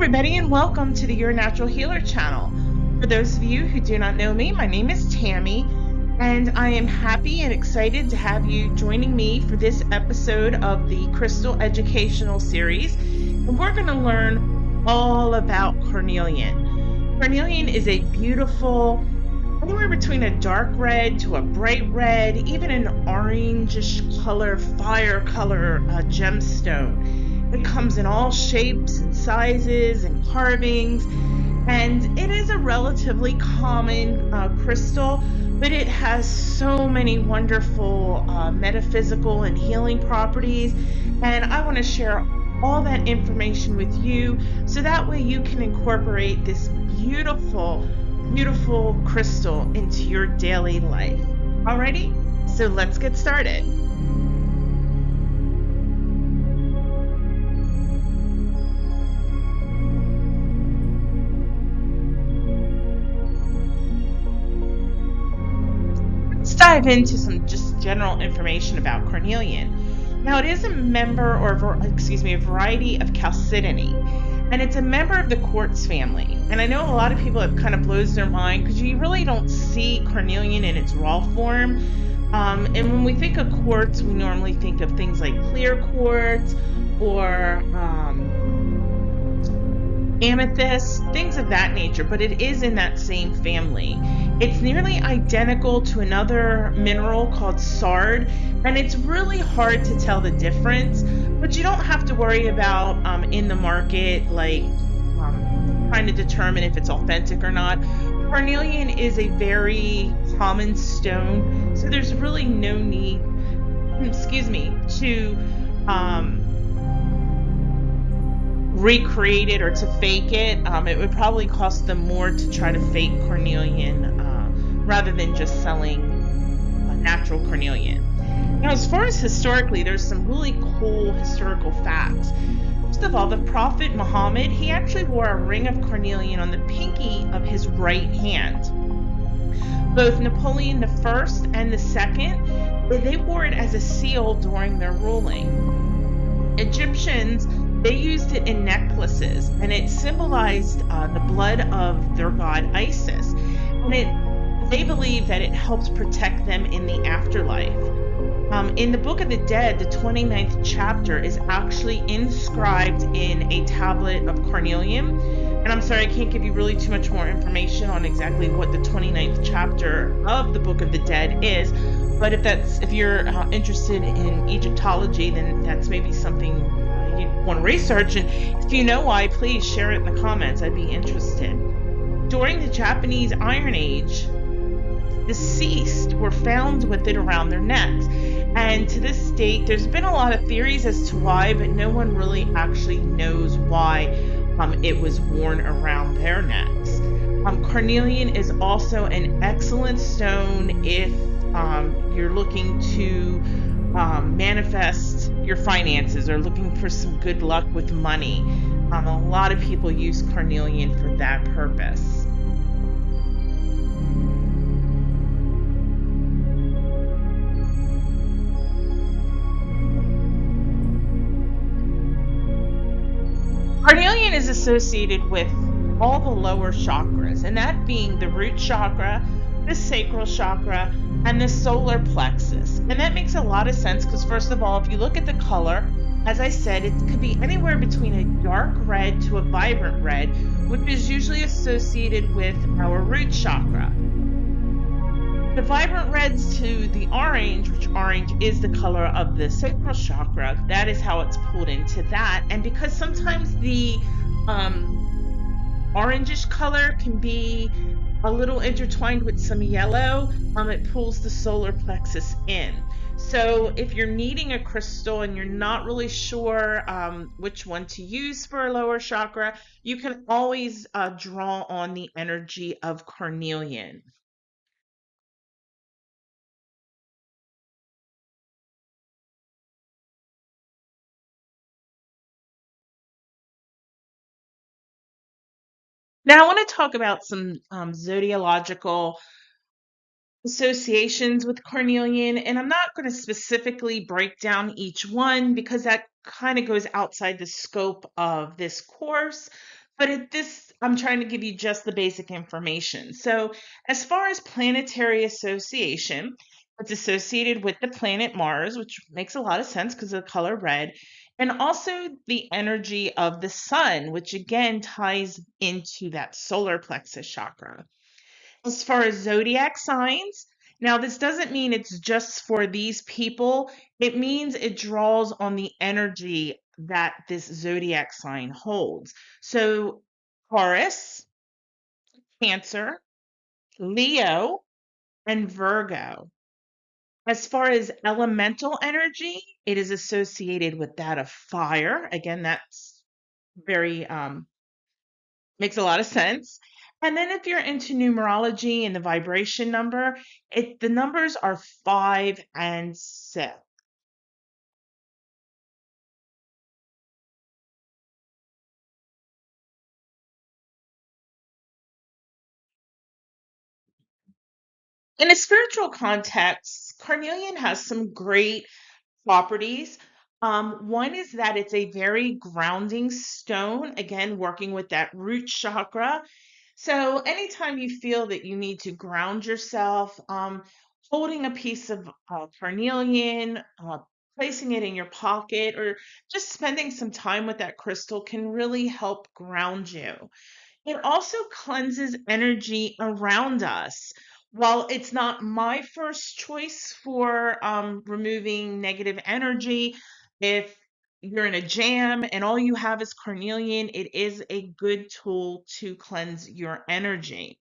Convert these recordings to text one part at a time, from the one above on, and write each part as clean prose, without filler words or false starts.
everybody, and welcome to the Your Natural Healer channel. For those of you who do not know me, my name is Tammy, and I am happy and excited to have you joining me for this episode of the Crystal Educational Series. And we're going to learn all about carnelian. Carnelian is a beautiful, anywhere between a dark red to a bright red, even an orangish color, fire color gemstone. It comes in all shapes and sizes and carvings, and it is a relatively common crystal, but it has so many wonderful metaphysical and healing properties, and I want to share all that information with you so that way you can incorporate this beautiful crystal into your daily life. Alrighty, so let's get started. Let's dive into some just general information about carnelian. Now, it is a member, or a variety of chalcedony, and it's a member of the quartz family. And I know a lot of people, it kind of blows their mind because you really don't see carnelian in its raw form. And when we think of quartz, we normally think of things like clear quartz or amethyst, things of that nature, but it is in that same family. It's nearly identical to another mineral called sard, and it's really hard to tell the difference, but you don't have to worry about in the market trying to determine if it's authentic or not. Carnelian is a very common stone, so there's really no need to recreate it or to fake it. It would probably cost them more to try to fake carnelian rather than just selling natural carnelian. Now, as far as historically, there's some really cool historical facts. First of all, the Prophet Muhammad, he actually wore a ring of carnelian on the pinky of his right hand. Both Napoleon I and II, they wore it as a seal during their ruling. Egyptians, they used it in necklaces, and it symbolized the blood of their god Isis, and they believe that it helps protect them in the afterlife. In the Book of the Dead, the 29th chapter is actually inscribed in a tablet of carnelian. And I'm sorry, I can't give you really too much more information on exactly what the 29th chapter of the Book of the Dead is. But if you're interested in Egyptology, then that's maybe something you want to research. And if you know why, please share it in the comments. I'd be interested. During the Japanese Iron Age, deceased were found with it around their necks. And to this date, there's been a lot of theories as to why, but no one really actually knows why it was worn around their necks. Carnelian is also an excellent stone if you're looking to manifest your finances or looking for some good luck with money. A lot of people use carnelian for that purpose. Carnelian is associated with all the lower chakras, and that being the root chakra, the sacral chakra, and the solar plexus. And that makes a lot of sense because, first of all, if you look at the color, as I said, it could be anywhere between a dark red to a vibrant red, which is usually associated with our root chakra. The vibrant reds to the orange, which orange is the color of the sacral chakra, that is how it's pulled into that. And because sometimes the orangish color can be a little intertwined with some yellow, it pulls the solar plexus in. So if you're needing a crystal and you're not really sure which one to use for a lower chakra, you can always draw on the energy of carnelian. Now, I want to talk about some zodiological associations with carnelian, and I'm not going to specifically break down each one because that kind of goes outside the scope of this course. But at this, I'm trying to give you just the basic information. So, as far as planetary association, it's associated with the planet Mars, which makes a lot of sense because of the color red, and also the energy of the sun, which again ties into that solar plexus chakra. As far as zodiac signs, now this doesn't mean it's just for these people. It means it draws on the energy that this zodiac sign holds. So Taurus, Cancer, Leo, and Virgo. As far as elemental energy, it is associated with that of fire. Again, that's very makes a lot of sense. And then if you're into numerology and the vibration number, the numbers are 5 and 6. In a spiritual context, carnelian has some great properties. One is that it's a very grounding stone, again, working with that root chakra. So, anytime you feel that you need to ground yourself, holding a piece of carnelian, placing it in your pocket, or just spending some time with that crystal can really help ground you. It also cleanses energy around us. While it's not my first choice for removing negative energy, if you're in a jam and all you have is carnelian, it is a good tool to cleanse your energy.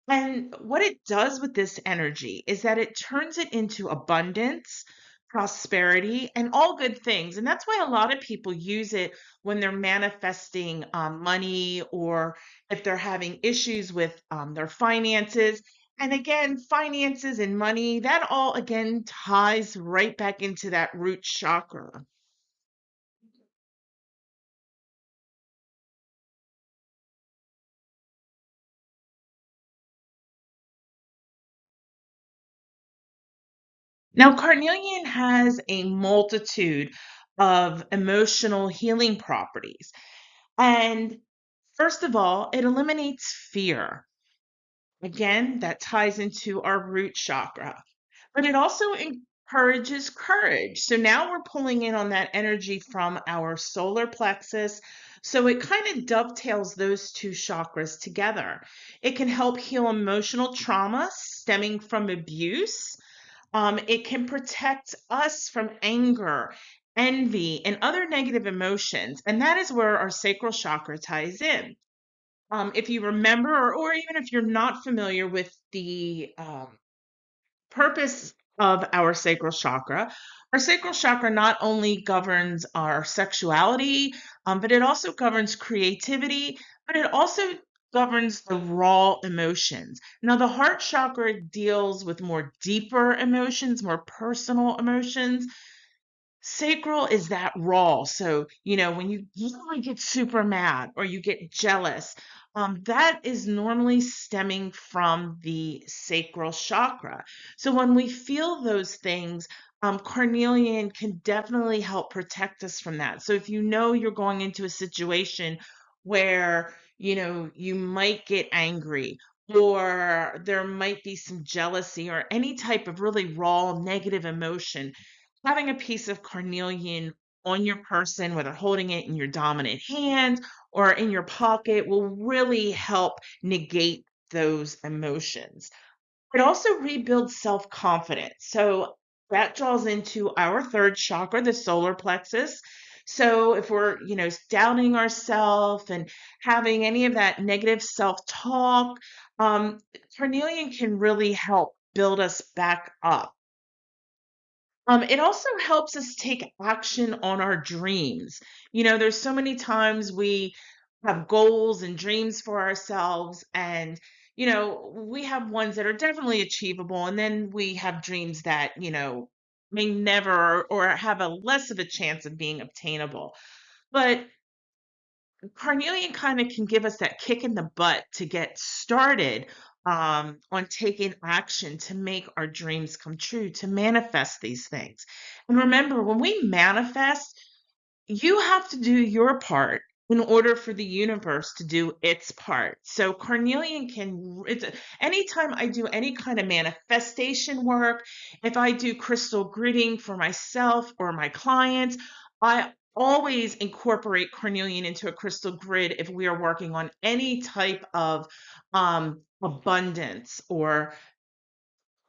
And what it does with this energy is that it turns it into abundance, prosperity, and all good things. And that's why a lot of people use it when they're manifesting money or if they're having issues with their finances. And again, finances and money, that all again ties right back into that root chakra. Now, carnelian has a multitude of emotional healing properties. And first of all, it eliminates fear. Again, that ties into our root chakra. But it also encourages courage. So now we're pulling in on that energy from our solar plexus. So it kind of dovetails those two chakras together. It can help heal emotional trauma stemming from abuse. It can protect us from anger, envy, and other negative emotions. And that is where our sacral chakra ties in. If you remember, or even if you're not familiar with the purpose of our sacral chakra not only governs our sexuality, but it also governs creativity, but it also governs the raw emotions. Now, the heart chakra deals with more deeper emotions, more personal emotions. Sacral is that raw. So, when you really get super mad or you get jealous, that is normally stemming from the sacral chakra. So, when we feel those things, carnelian can definitely help protect us from that. So, if you know you're going into a situation where, you might get angry or there might be some jealousy or any type of really raw negative emotion, having a piece of carnelian on your person, whether holding it in your dominant hand or in your pocket, will really help negate those emotions. It also rebuilds self confidence. So that draws into our third chakra, the solar plexus. So if we're, doubting ourselves and having any of that negative self talk, carnelian can really help build us back up. It also helps us take action on our dreams. There's so many times we have goals and dreams for ourselves, and we have ones that are definitely achievable, and then we have dreams that may never or have a less of a chance of being obtainable. But carnelian kind of can give us that kick in the butt to get started on taking action to make our dreams come true, to manifest these things. And remember, when we manifest, you have to do your part in order for the universe to do its part. So carnelian anytime I do any kind of manifestation work, if I do crystal gridding for myself or my clients, I always incorporate carnelian into a crystal grid if we are working on any type of abundance or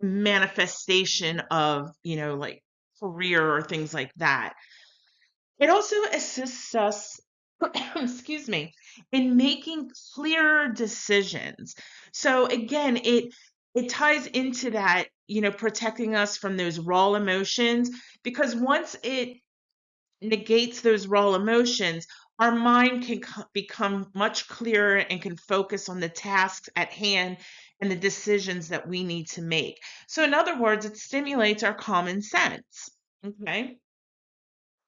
manifestation of, like career or things like that. It also assists us, excuse me, in making clearer decisions. So again, it ties into that, protecting us from those raw emotions, because once it negates those raw emotions, our mind can become much clearer and can focus on the tasks at hand and the decisions that we need to make. So in other words, it stimulates our common sense. Okay.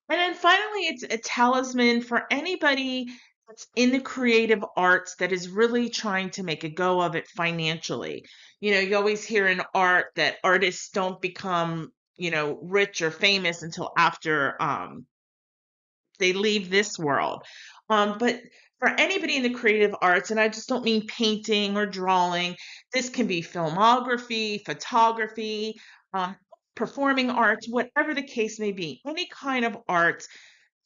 And then finally, it's a talisman for anybody that's in the creative arts that is really trying to make a go of it financially. You always hear in art that artists don't become, rich or famous until after they leave this world. But for anybody in the creative arts, and I just don't mean painting or drawing, this can be filmography, photography, um, performing arts, whatever the case may be, any kind of arts.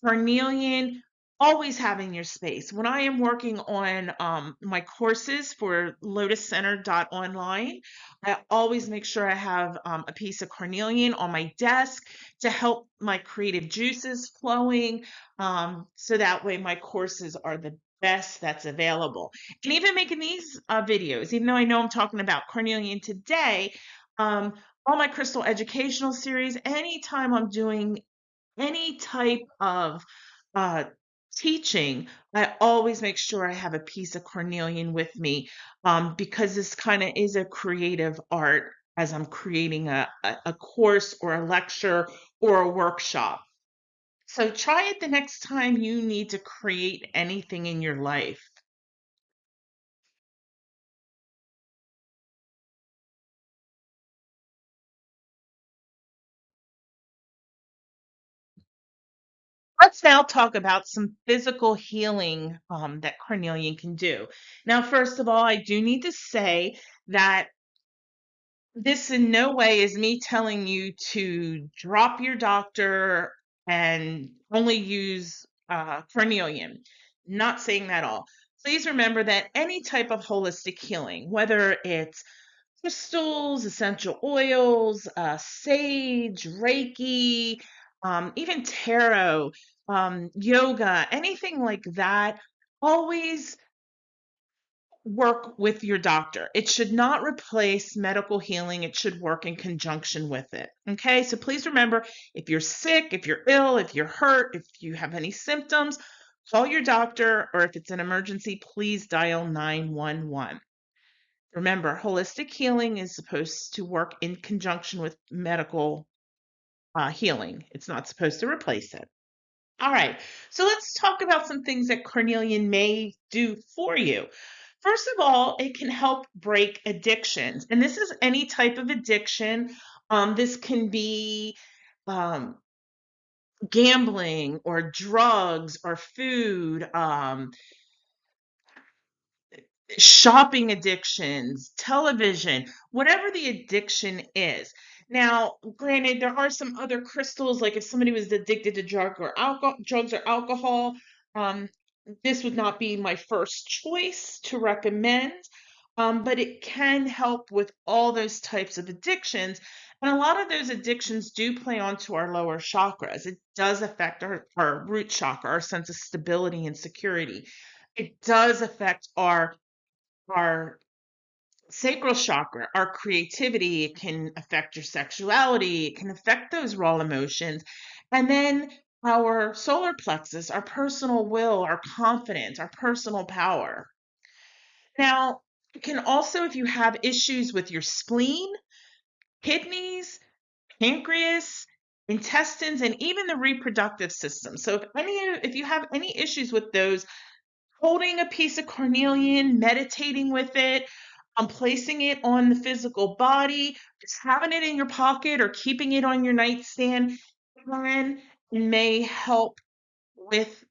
Carnelian, always having your space. When I am working on my courses for lotuscenter.online, I always make sure I have a piece of carnelian on my desk to help my creative juices flowing, so that way my courses are the best that's available. And even making these videos, even though I know I'm talking about carnelian today, all my crystal educational series, anytime I'm doing any type of uh, teaching, I always make sure I have a piece of carnelian with me, because this kind of is a creative art as I'm creating a course or a lecture or a workshop. So try it the next time you need to create anything in your life. Let's now talk about some physical healing that carnelian can do. Now, first of all, I do need to say that this in no way is me telling you to drop your doctor and only use carnelian. Not saying that at all. Please remember that any type of holistic healing, whether it's crystals, essential oils, sage, Reiki, even tarot, yoga, anything like that, always work with your doctor. It should not replace medical healing. It should work in conjunction with it. Okay, so please remember, if you're sick, if you're ill, if you're hurt, if you have any symptoms, call your doctor, or if it's an emergency, please dial 911. Remember, holistic healing is supposed to work in conjunction with medical healing. It's not supposed to replace it. All right, so let's talk about some things that carnelian may do for you. First of all, it can help break addictions. And this is any type of addiction. This can be um, gambling or drugs or food, shopping addictions, television, whatever the addiction is. Now, granted, there are some other crystals, like if somebody was addicted to drugs or alcohol, um, this would not be my first choice to recommend, but it can help with all those types of addictions. And a lot of those addictions do play onto our lower chakras. It does affect our root chakra, our sense of stability and security. It does affect our sacral chakra, our creativity. It can affect your sexuality. It can affect those raw emotions. And then our solar plexus, our personal will, our confidence, our personal power. Now, it can also, if you have issues with your spleen, kidneys, pancreas, intestines, and even the reproductive system. So if you have any issues with those, holding a piece of carnelian, meditating with it, placing it on the physical body, just having it in your pocket or keeping it on your nightstand can and may help with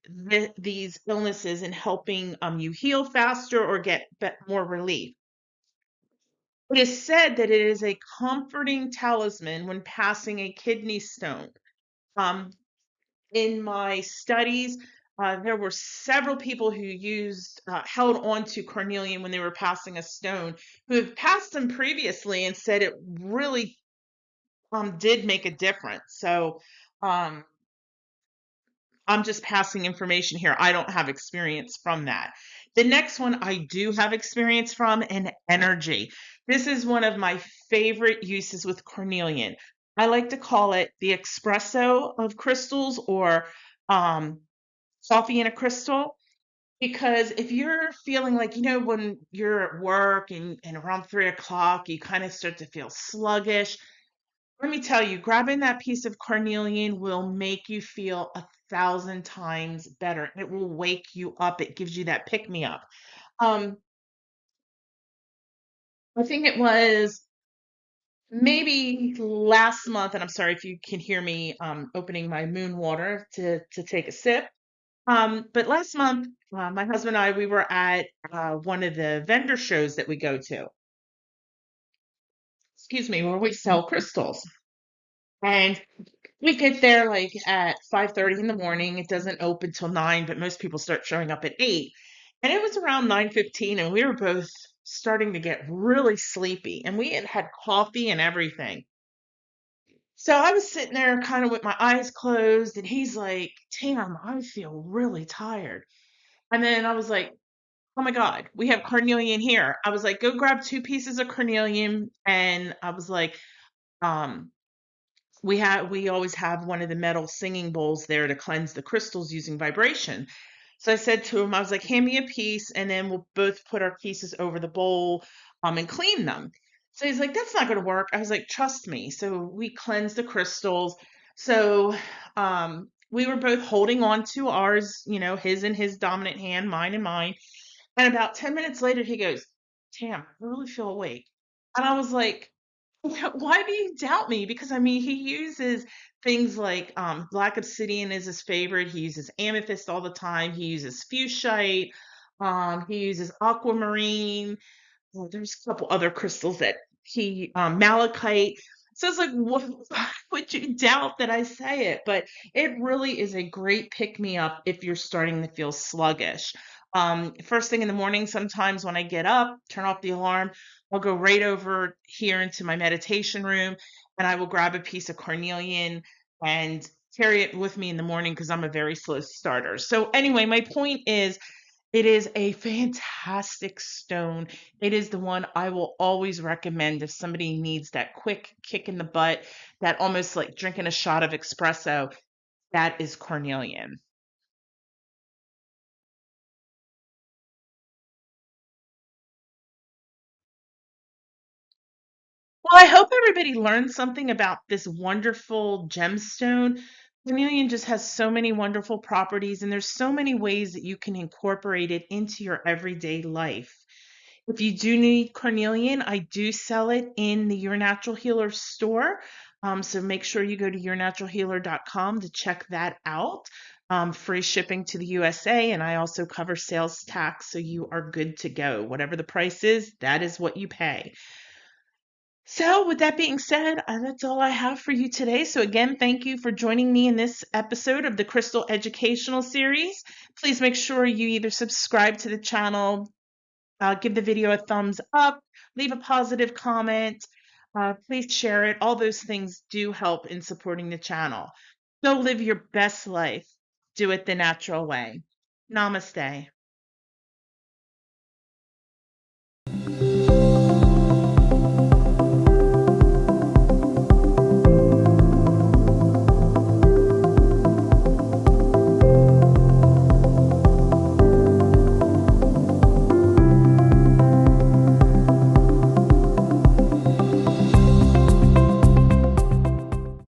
these illnesses and helping you heal faster or get more relief. It is said that it is a comforting talisman when passing a kidney stone. Um, in my studies, there were several people who held on to carnelian when they were passing a stone, who have passed them previously and said it really did make a difference. So um, I'm just passing information here. I don't have experience from that. The next one I do have experience from, and energy. This is one of my favorite uses with carnelian. I like to call it the espresso of crystals, or um, coffee in a crystal. Because if you're feeling like, when you're at work and around 3 o'clock, you kind of start to feel sluggish, let me tell you, grabbing that piece of carnelian will make you feel 1,000 times better. It will wake you up. It gives you that pick me up. Um, I think it was maybe last month, and I'm sorry if you can hear me opening my moon water to take a sip. But last month, my husband and I, we were at one of the vendor shows that we go to, excuse me, where we sell crystals. And we get there like at 5:30 in the morning. It doesn't open till 9, but most people start showing up at 8. And it was around 9:15, and we were both starting to get really sleepy. And we had had coffee and everything. So I was sitting there kind of with my eyes closed, and he's like, Tam, I feel really tired. And then I was like, oh my God, we have carnelian here. I was like, go grab 2 pieces of carnelian. And I was like, um, we always have one of the metal singing bowls there to cleanse the crystals using vibration. So I said to him, I was like, hand me a piece, and then we'll both put our pieces over the bowl and clean them. So he's like, that's not going to work. I was like, trust me. So we cleansed the crystals. So we were both holding on to ours, his in his dominant hand, mine in mine. And about 10 minutes later, he goes, Tam, I really feel awake. And I was like, why do you doubt me? Because I mean, he uses things like black obsidian is his favorite. He uses amethyst all the time. He uses fuchsite. He uses aquamarine. Well, there's a couple other crystals that malachite. So it's like, why would you doubt that I say it? But it really is a great pick me up if you're starting to feel sluggish. First thing in the morning, sometimes when I get up, turn off the alarm, I'll go right over here into my meditation room, and I will grab a piece of carnelian and carry it with me in the morning because I'm a very slow starter. So anyway, my point is, it is a fantastic stone. It is the one I will always recommend if somebody needs that quick kick in the butt, that almost like drinking a shot of espresso. That is carnelian. Well, I hope everybody learned something about this wonderful gemstone. Carnelian just has so many wonderful properties, and there's so many ways that you can incorporate it into your everyday life. If you do need carnelian, I do sell it in the Your Natural Healer store. So make sure you go to yournaturalhealer.com to check that out. Free shipping to the USA, and I also cover sales tax, so you are good to go. Whatever the price is, that is what you pay. So, with that being said, that's all I have for you today. So, again, thank you for joining me in this episode of the Crystal Educational Series. Please make sure you either subscribe to the channel, give the video a thumbs up, leave a positive comment, please share it. All those things do help in supporting the channel. Go live your best life. Do it the natural way. Namaste.